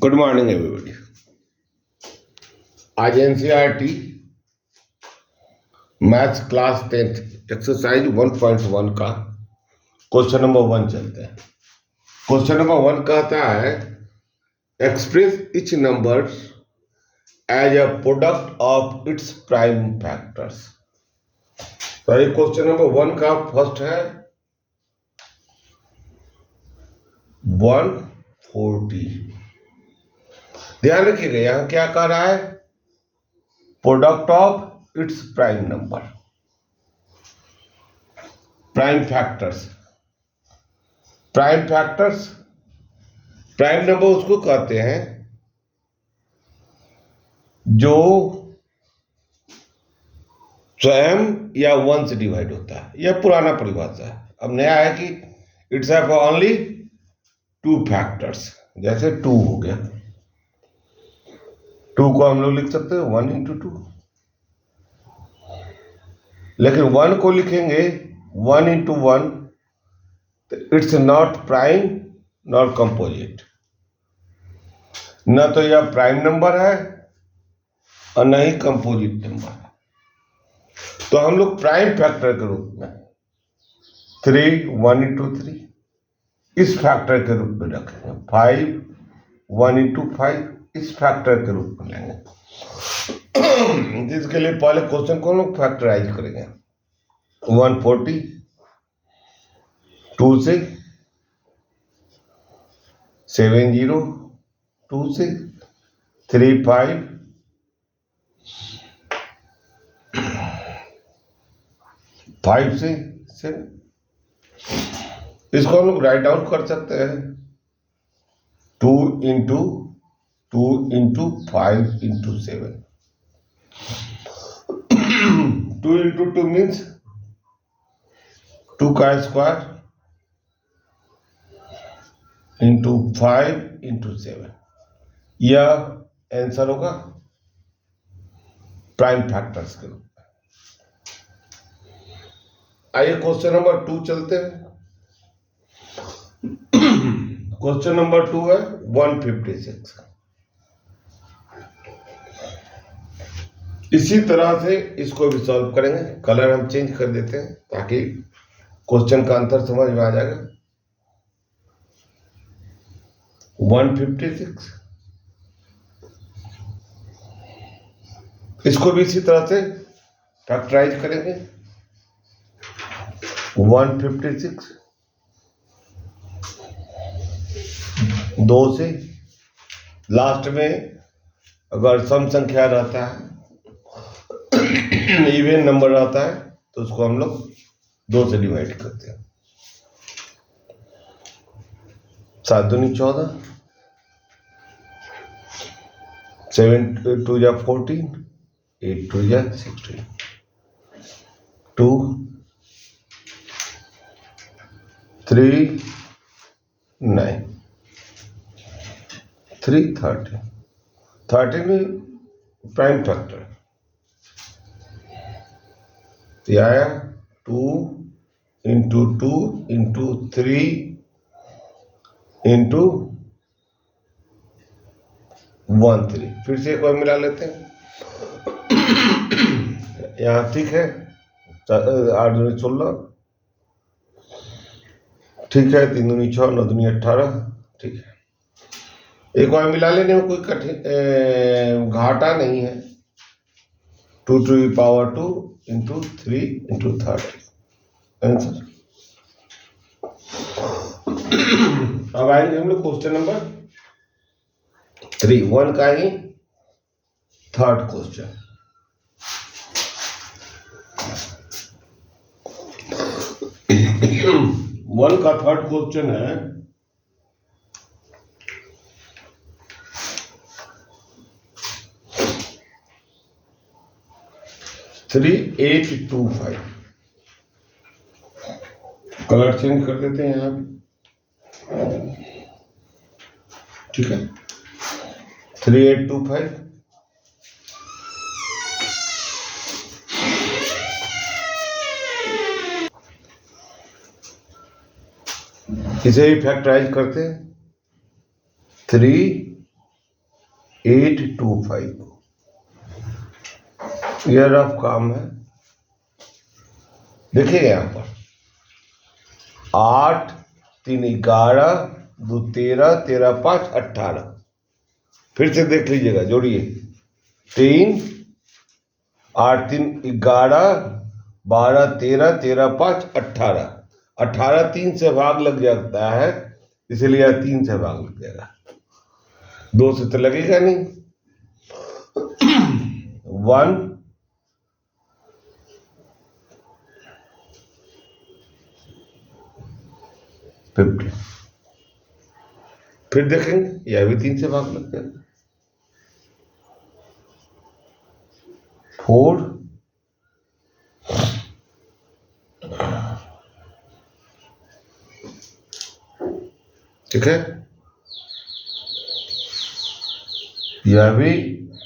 Good morning everybody. आज NCERT maths class 10th exercise 1.1 का question number 1 चलते हैं। क्वेश्चन नंबर 1 कहता है express each number as a product of its prime factors. तो ये क्वेश्चन नंबर 1 का फर्स्ट है 140। ध्यान रखिएगा यहां क्या कह रहा है, product of its prime number, prime factors. Prime factors, prime number उसको कहते हैं जो स्वयं या 1 से डिवाइड होता है। यह पुराना परिभाषा है, अब नया है कि इट्स हैव ओनली 2 फैक्टर्स। जैसे 2 हो गया, 2 को हम लोग लिख सकते हैं 1 into 2, लेकिन 1 को लिखेंगे 1 into 1 तो it's not prime not composite. न तो यह प्राइम नंबर है और न ही कंपोजिट नंबर है। तो हम लोग प्राइम फैक्टर के रूप में 3 1 into 3 इस फैक्टर के रूप में रखेंगे, 5 1 into 5 इस फैक्टर के रूप में लेंगे। इसके लिए पहले क्वेश्चन को लोग फैक्टराइज करेंगे। 140 2 से 70 2 से 35 5 से 7। इसको हम लोग राइट डाउन कर सकते हैं 2 into 2 into 5 into 7। 2 into 2 means 2 का स्क्वायर into 5 into 7। यह आंसर होगा प्राइम फैक्टर्स के रूप में। आइए क्वेश्चन नंबर 2 चलते हैं। क्वेश्चन नंबर 2 है 156। इसी तरह से इसको भी सॉल्व करेंगे। कलर हम चेंज कर देते हैं ताकि क्वेश्चन का आंसर समझ में आ जाएगा। 156 इसको भी इसी तरह से फैक्टराइज करेंगे। 156 2 से लास्ट में अगर सम संख्या रहता है, इवन नंबर रहता है तो उसको हम लोग 2 से डिवाइड करते हैं। 7 दूनी 14, 7 2 जा 14, 8 2 जा 16, 2 3 9 3 13। 13 में प्राइम फैक्टर आया 2 into 2 into 3 into 1 3। फिर से एक बार मिला लेते हैं। यहाँ ठीक है, 8 दूनी 16, ठीक है, 3 दूनी 6, 9 दूनी 18, ठीक है। एक बार मिला लेने में कोई कठिन घाटा नहीं है। 2 to the power 2 into 3 into 30 answer. अब आएंगे हम लोग क्वेश्चन नंबर 3, 1 का ही थर्ड क्वेश्चन। वन का थर्ड क्वेश्चन है 3825। कलर चेंज कर देते हैं यहाँ पे, ठीक है। 3825 इसे ही फैक्टराइज करते हैं। 3 825। ये रफ काम है। देखिए यहाँ पर 8 3 11 2 13 13 5 18। फिर से देख लीजिएगा, जोड़िए। 3 8 3 11 12 13 13 5 18। 18 3 से भाग लग जाता है, इसलिए 3 से भाग लग जाएगा, 2 से तो लगेगा नहीं। 150। फिर देखेंगे यह भी 3 से भाग लग जाएगा। 4 ठीक है, यह भी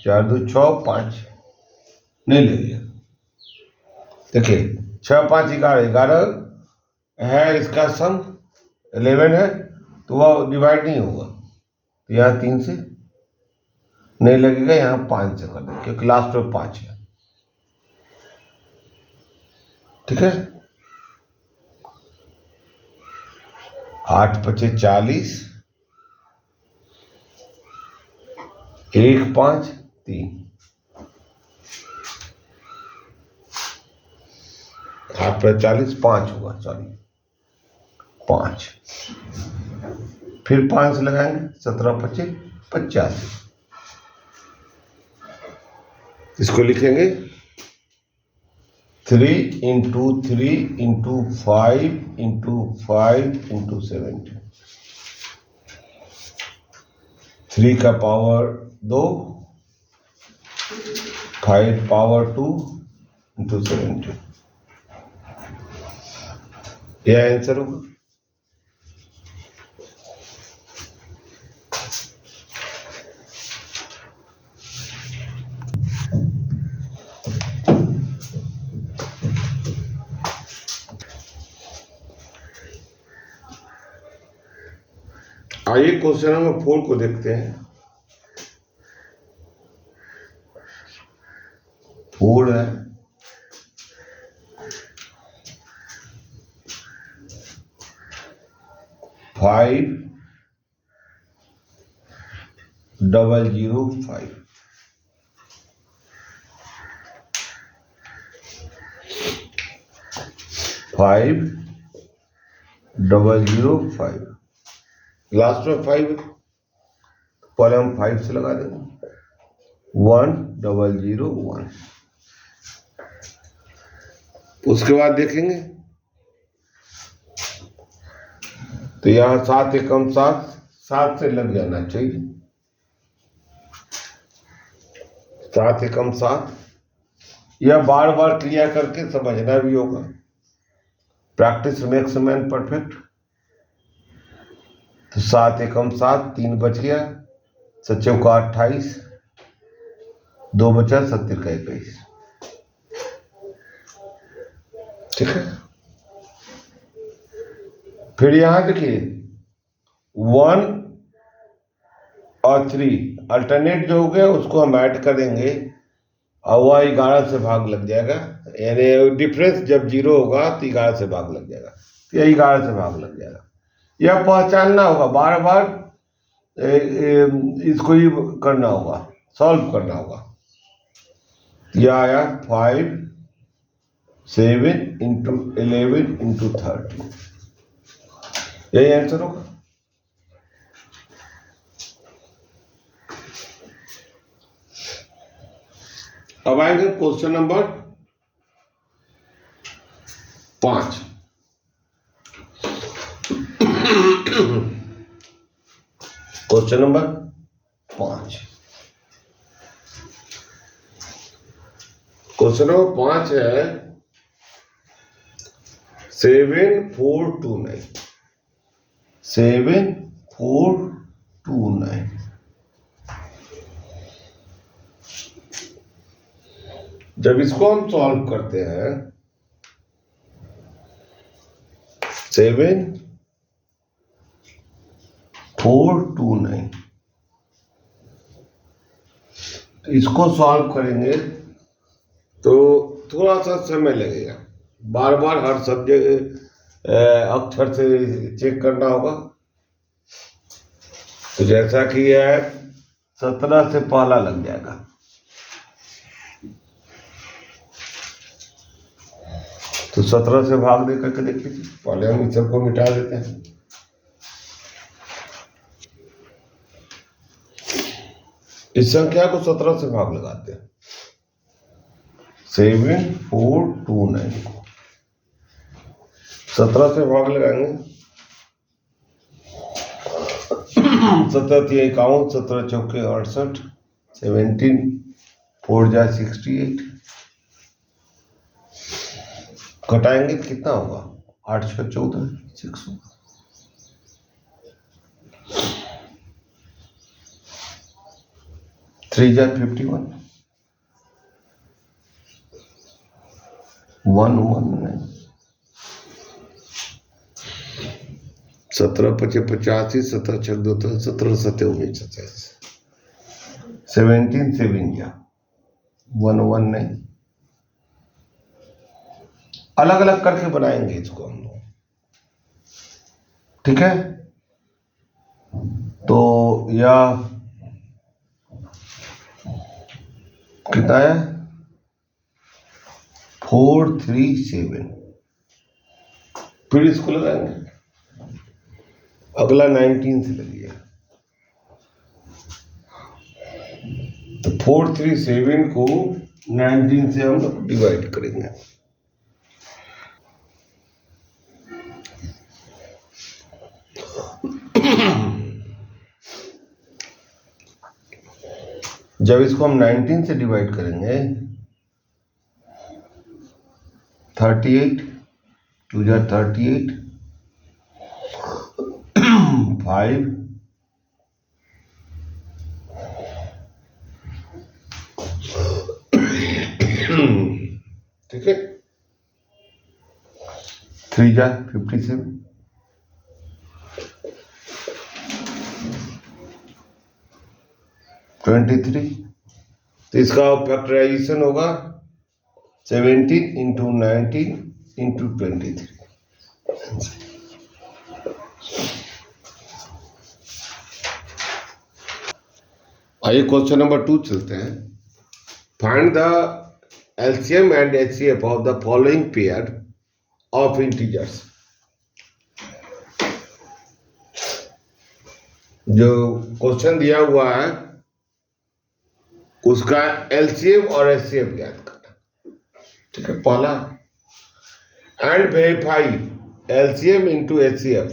4 2 6 5 नहीं लगेगा। देखिए 6 5 11 11 है, इसका सम 11 है, तो वह डिवाइड नहीं होगा, तो यहाँ 3 से नहीं लगेगा, यहाँ 5 से कर दें क्योंकि लास्ट में 5 है। ठीक है, 8 5 40, 1 5 3, 8 पर 40 5 होगा, सॉरी 5। फिर 5 से लगाएंगे, 17 25 85। इसको लिखेंगे 3 इंटू 3 इंटू 5 इंटू 5 इंटू 70। 3 का पावर 2, 5 पावर 2 इंटू 70। यह आंसर होगा। आइए क्वेश्चन नंबर 4 को देखते हैं। 4 है, फाइव 005। फाइव 005, लास्ट में 5 है, पहले हम 5 से लगा देंगे। 1001। उसके बाद देखेंगे तो यहाँ 7 एकम 7, 7 से लग जाना चाहिए। 7 एकम 7, यह बार बार क्रिया करके समझना भी होगा। Practice makes man perfect. तो 7 एकम 7, 3 बच गया, 7 का 28, 2 बचा, 70 का 21। ठीक है, फिर यहां देखिए 1 और 3 अल्टरनेट जो हो गया उसको हम ऐड करेंगे और वह 11 से भाग लग जाएगा, यानी डिफरेंस जब 0 होगा तो 11 से भाग लग जाएगा, तो यह 11 से भाग लग जाएगा। यह पहचानना होगा, बार बार इसको ही करना होगा, सॉल्व करना होगा। यह आया 5 7 इंटू 11 इंटू 30, यही आंसर होगा। अब आएंगे question number 5। Question number 5, question number 5 है 7429। 7429, जब इसको हम सॉल्व करते हैं 7429, तो इसको सॉल्व करेंगे तो थोड़ा सा समय लगेगा, बार बार हर सब्जेक्ट अक्षर से चेक करना होगा। तो जैसा कि है 17 से पहला लग जाएगा, तो 17 से भाग दे करके देखिए। पहले हम इस सबको मिटा देते हैं। इस संख्या को 17 से भाग लगाते हैं। 7429 को 17 से भाग लगाएंगे। 17 × 51, 17 × 4 = 68, 17 4 × 68। घटाएंगे तो कितना होगा? 8 × 6 = 14, 6 होगा। 3 × 51, 119, 17 × 5 = 85, 17 × 6 = 2, 17 × 7 = 19, 17 7 × 119। अलग अलग करके बनाएंगे इसको हम लोग, ठीक है। तो यह कितना है? 437। फिर इसको लगाएंगे, अगला 19 से लगिए। तो 437 को 19 से हम लोग डिवाइड करेंगे। जब इसको हम 19 से डिवाइड करेंगे, 38 2 × 38, 5 ठीक है, 3 × 57, 23। तो इसका फैक्टराइजेशन होगा 17 × 19 × 23। आइए क्वेश्चन नंबर 2 चलते हैं। Find the LCM and HCF of the following pair of integers। जो क्वेश्चन दिया हुआ है उसका LCM और HCF ज्ञात करना, ठीक है। पहला, and verify LCM × HCF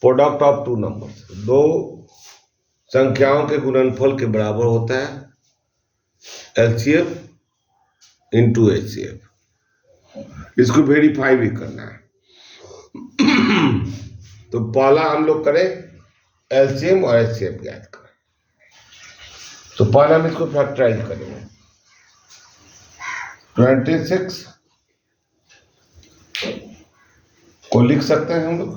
product of two numbers. दो संख्याओं के गुणनफल के बराबर होता है LCM × HCF। इसको वेरीफाई भी करना है। तो पहला हम लोग करें LCM और HCF ज्ञात करें। तो पहले हम इसको फैक्टराइज करेंगे। 26 को लिख सकते हैं हम लोग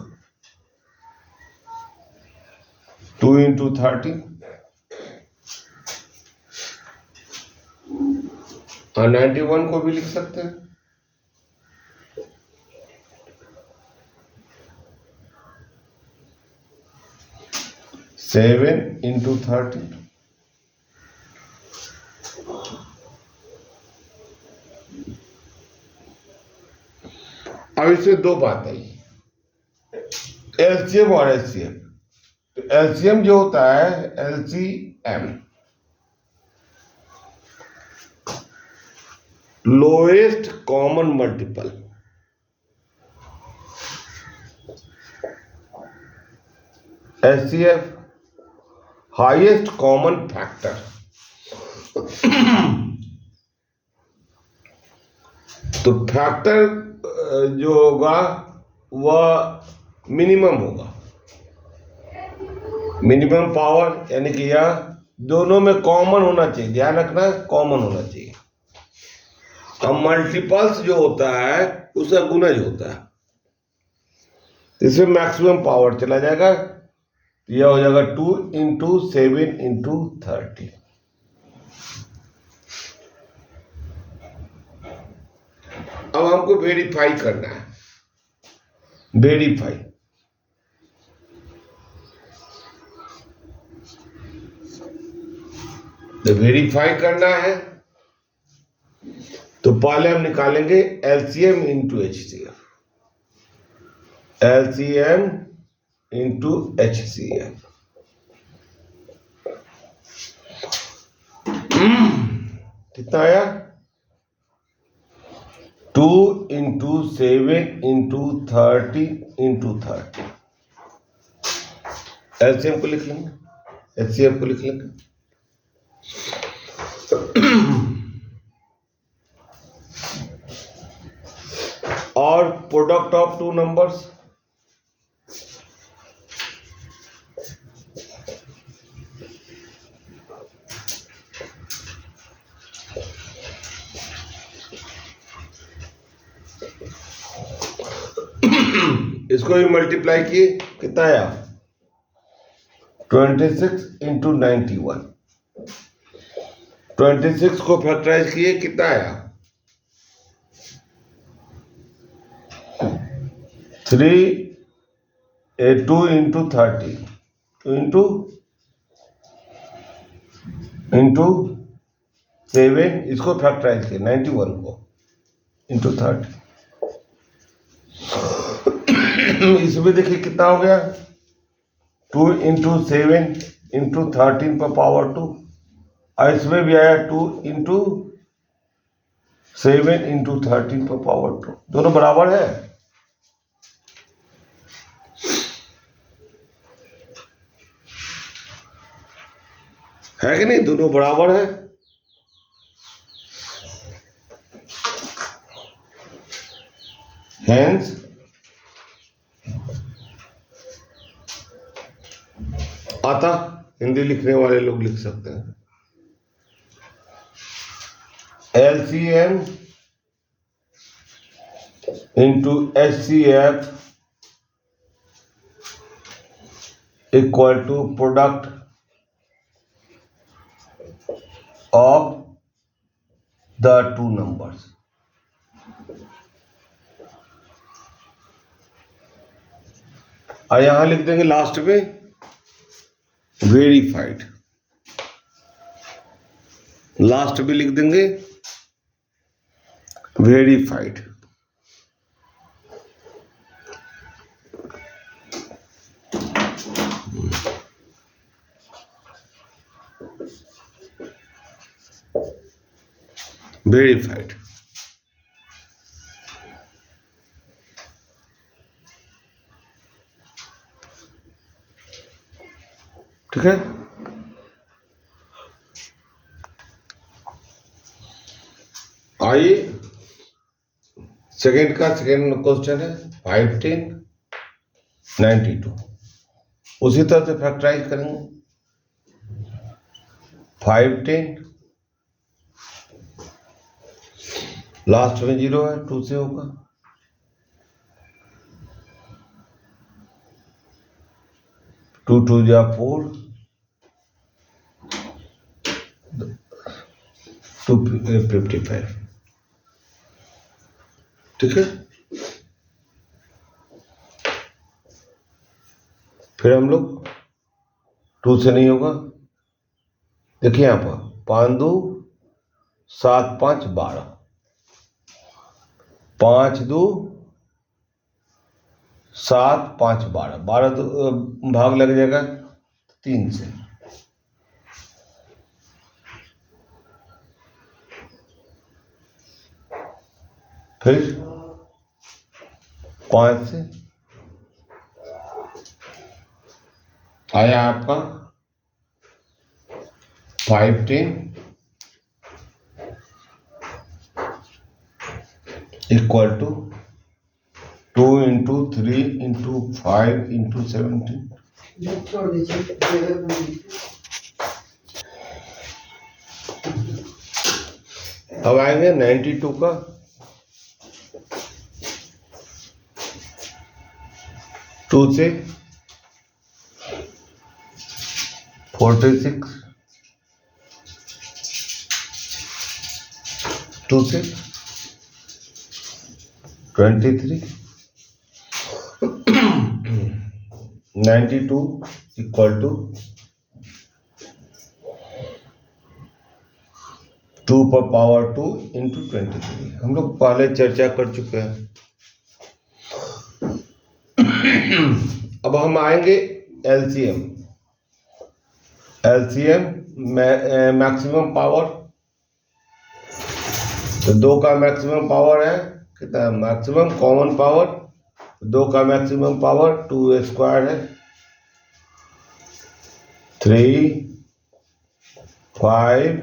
2 × 30 और 91 को भी लिख सकते हैं। सेवन × 30 अब इसमें दो बात आई, LCM और HCF। तो LCM जो होता है LCM, lowest common multiple. HCF highest common factor. तो फैक्टर जो होगा वह मिनिमम होगा, मिनिमम पावर, यानी कि यह दोनों में कॉमन होना चाहिए। ध्यान रखना, कॉमन होना चाहिए। अब मल्टीपल्स जो होता है उसका गुणज होता है, इसमें मैक्सिमम पावर चला जाएगा। यह हो जाएगा 2 × 7 × 30। अब हमको वेरीफाई करना है, वेरीफाई। तो वेरीफाई करना है तो पहले हम निकालेंगे LCM into HCF, LCM into HCF. कितना आया? 2 इंटू 7 इंटू 30 इंटू 30। एलसीएम को लिख लेंगे, एचसीएफ को लिख लेंगे। और प्रोडक्ट ऑफ टू नंबर्स, इसको भी मल्टीप्लाई किए, कितना आया? 26 इंटू 91। 26 को फैक्टराइज किए, कितना आया? 2 इंटू 30 इंटू 7, इसको फैक्टराइज किए 91 को इंटू 30। इसमें देखिए कितना हो गया? 2 इंटू 7 इंटू 13 पर पावर 2, और इसमें भी आया 2 इंटू 7 इंटू 13 पर पावर 2। दोनों बराबर है कि नहीं? दोनों बराबर है। Hence आता हिंदी लिखने वाले लोग लिख सकते हैं LCM into HCF equal to product of the two numbers. और यहां लिख देंगे लास्ट में वेरीफाइड, लास्ट में लिख देंगे वेरीफाइड। वेरीफाइड। ठीक है। आइए सेकंड क्वेश्चन है 5 10 92। उसी तरह से फैक्टराइज करेंगे। 5 10 लास्ट में 0 है, 2 से होगा। 2 2 जा 4, 255। ठीक है। फिर हम लोग 2 से नहीं होगा। देखिए यहां पर 5 2 7 5 12, 5 2 7 5 12, 12 तो भाग लग जाएगा 3 से। फिर 5 से आया आपका 5 10 equal to 2 into 3 into 5 into 17। अब आएंगे 92 का। 2 से 46, 2 से 23, 92 इक्वल टू 2 पर पावर 2 इंटू 23। हम लोग पहले चर्चा कर चुके हैं। अब हम आएंगे एलसीएम। एलसीएम मैक्सिमम पावर, तो 2 का मैक्सिमम पावर है कितना, मैक्सिमम कॉमन पावर 2 का मैक्सिमम पावर 2 स्क्वायर है, 3, 5,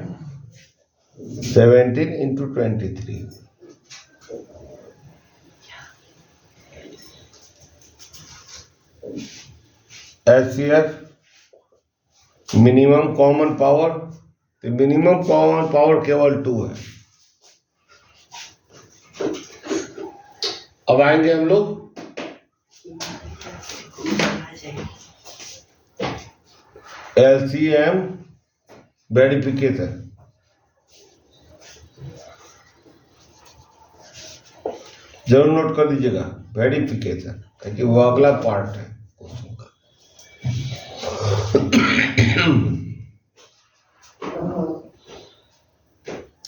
17 into 23। HCF minimum common power, तो मिनिमम कॉमन पावर केवल 2 है। अब आएंगे हम लोग एलसीएम वेरिफिकेशन। जरूर नोट कर दीजिएगा वेरिफिकेशन, क्योंकि वो अगला पार्ट है क्वेश्चन का।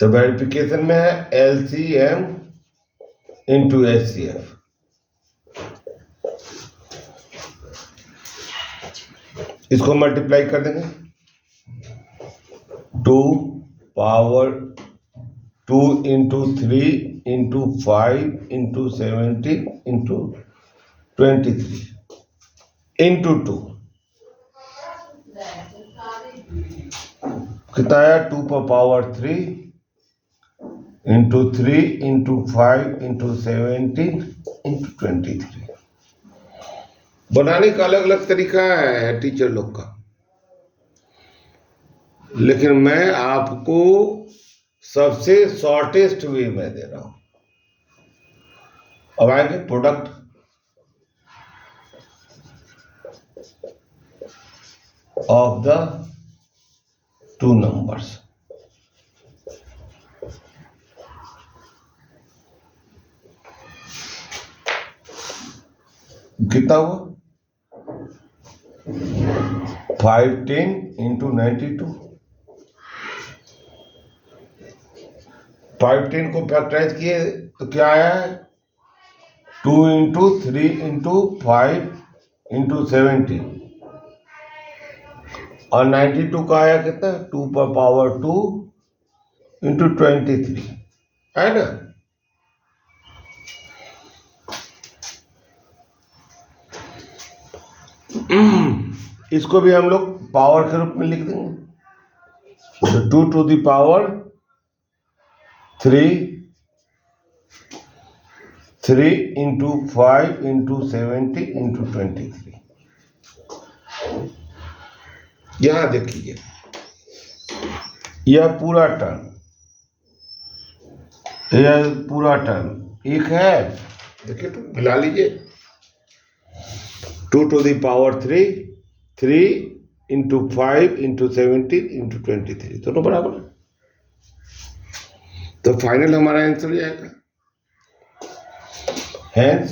तो वेरिफिकेशन में है एलसीएम इंटू एचसीएफ। इसको मल्टीप्लाई कर देंगे, 2 power 2 into 3 into 5 into 17 into 23 into 2 कितना आया, 2 पर power 3 into 3 into 5 into 17 into 23। बनाने का अलग अलग तरीका है टीचर लोग का, लेकिन मैं आपको सबसे शॉर्टेस्ट वे में दे रहा हूं। अब आएंगे प्रोडक्ट। ऑफ द 2 नंबर्स, कितना हुआ, 510 इंटू 92। 510 को फैक्टराइज किए तो क्या आया है, 2 इंटू 3 इंटू 5 इंटू 17, और 92 का आया कितना, 2 पर पावर 2 इंटू 23, है ना। इसको भी हम लोग पावर के रूप में लिख देंगे, तो 2 to the power 3 into 5 into 70 into 23। यहां देखिए यह पूरा टर्म, एक है, देखिए तो मिला लीजिए, 2 to the power 3 into 5 into 17 into 23, दोनों बराबर है। तो फाइनल हमारा आंसर हो जाएगा। Hence,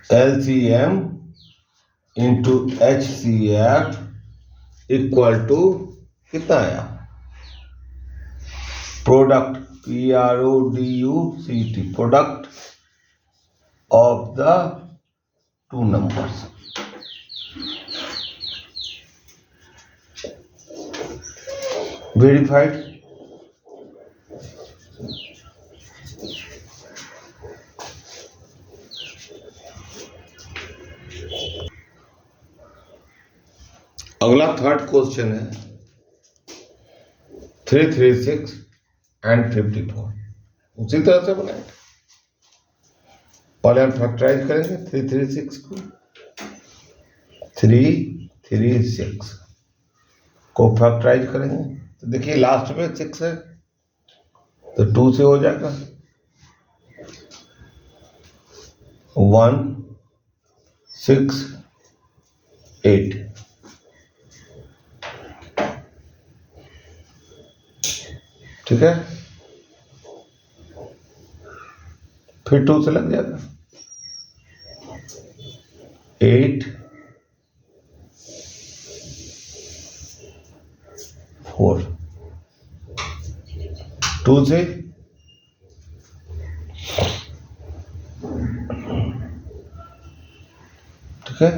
LCM into HCF equal to कितना आया, product PRODUCT, product of the 2 numbers. Verified. अगला थर्ड क्वेश्चन है 336 एंड 54। उसी तरह से बनाएंगे, पहले हम फैक्टराइज करेंगे 336 को, 336 को फैक्टराइज करेंगे तो देखिए लास्ट में 6 है तो 2 से हो जाएगा, 1 6 8। ठीक है, फिर 2 से लग जाएगा 8 4 2 से ठीक है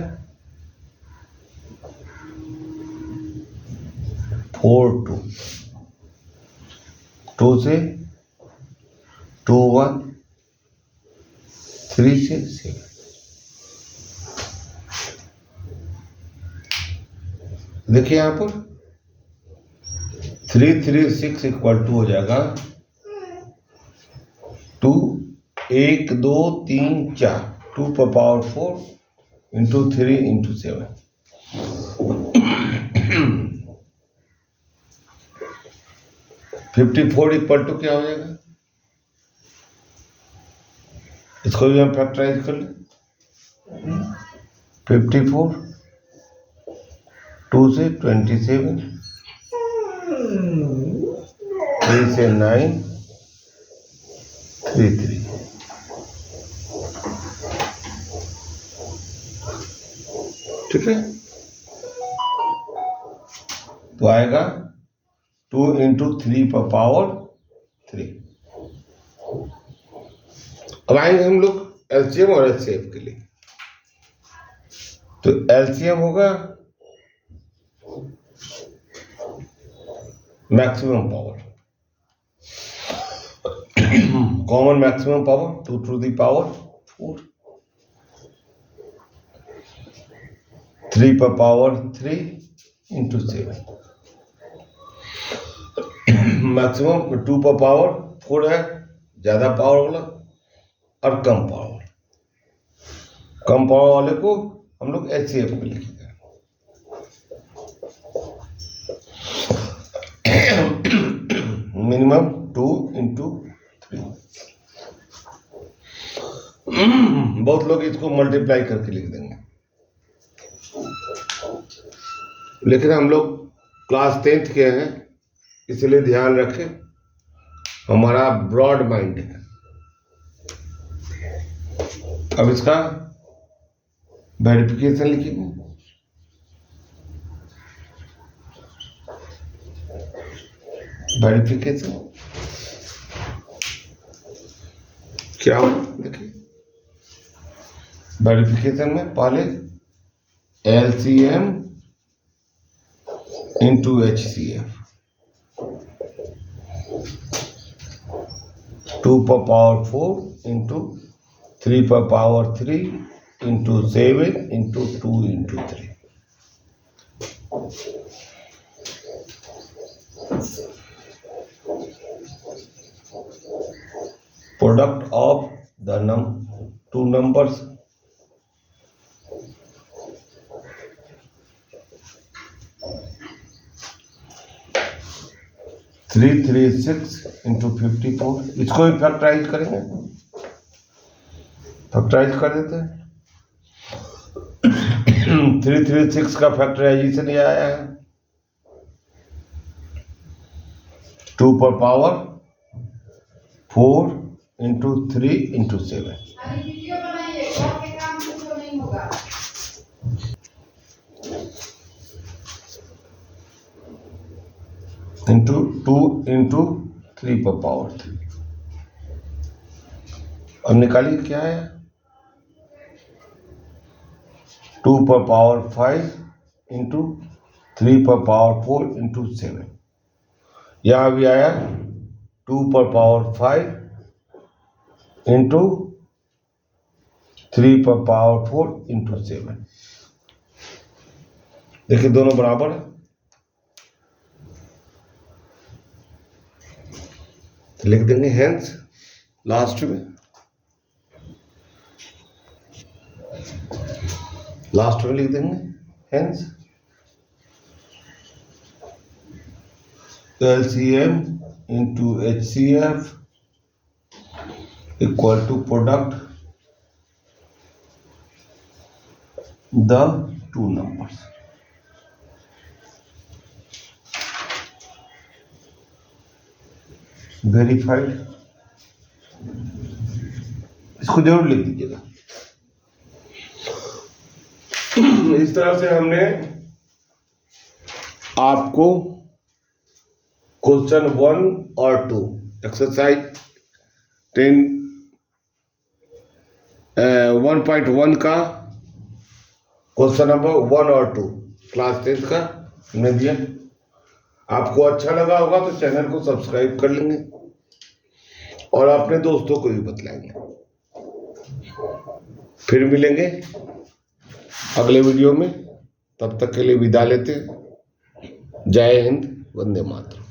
4 2 2 से 2 1 3 से 7 देखिए यहां पर 3 3 6 इक्वल टू हो जाएगा 2 1 2 3 4 2 पर power 4 into 3 into 7 54 equal to क्या हो जाएगा, इसको भी हम फैक्टराइज कर लें 54 2 से 27 3 से 9 3 3 ठीक है, तो आएगा 2 इंटू 3 पर पावर 3। अब आएंगे हम लोग एलसीएम और एचसीएफ के लिए। तो एलसीएम होगा maximum power, common maximum power 2 to the power 4 3 पर पावर 3 इंटू 7 मैक्सिमम 2 पर पावर 4 है, ज्यादा पावर वाला, और कम पावर वाले को हम लोग एचसीएफ में लिखेंगे। Minimum 2 into 3। बहुत लोग इसको मल्टीप्लाई करके लिख देंगे, लेकिन हम लोग क्लास 10th के हैं, इसलिए ध्यान रखें, हमारा ब्रॉड माइंड है। अब इसका वेरिफिकेशन लिखेंगे, वेरिफिकेशन क्या हो, देखिए वेरिफिकेशन में पहले एलसीएम इंटू एचसीएफ 2 पर पावर 4 इंटू 3 पर power 3 into 7 into 2 into 3। Product of the two numbers three 336 into 54, इसको भी फैक्टराइज करेंगे, फैक्टराइज कर देते हैं। 336 का फैक्टराइजेशन ये आया है 2 पर power 4 into 3 into 7 into 2 into 3 पर पावर 3। अब निकालिए क्या है 2 पर पावर 5 इंटू 3 पर पावर 4 इंटू 7। यहां भी आया 2 पर पावर 5 इंटू 3 पर पावर 4 इंटू 7। देखिए दोनों बराबर है, तो लिख देंगे हेंस, लास्ट में लिख देंगे hence LCM into HCF equal to product the two numbers। Verified, इसको जरूर लिख दीजिएगा। इस तरह से हमने आपको क्वेश्चन 1 और 2 एक्सरसाइज 1.1 का क्वेश्चन नंबर 1 और 2 क्लास 10 का हमने दिया। आपको अच्छा लगा होगा तो चैनल को सब्सक्राइब कर लेंगे और अपने दोस्तों को भी बतलाएंगे। फिर मिलेंगे अगले वीडियो में, तब तक के लिए विदा लेते हैं। जय हिंद, वंदे मातरम।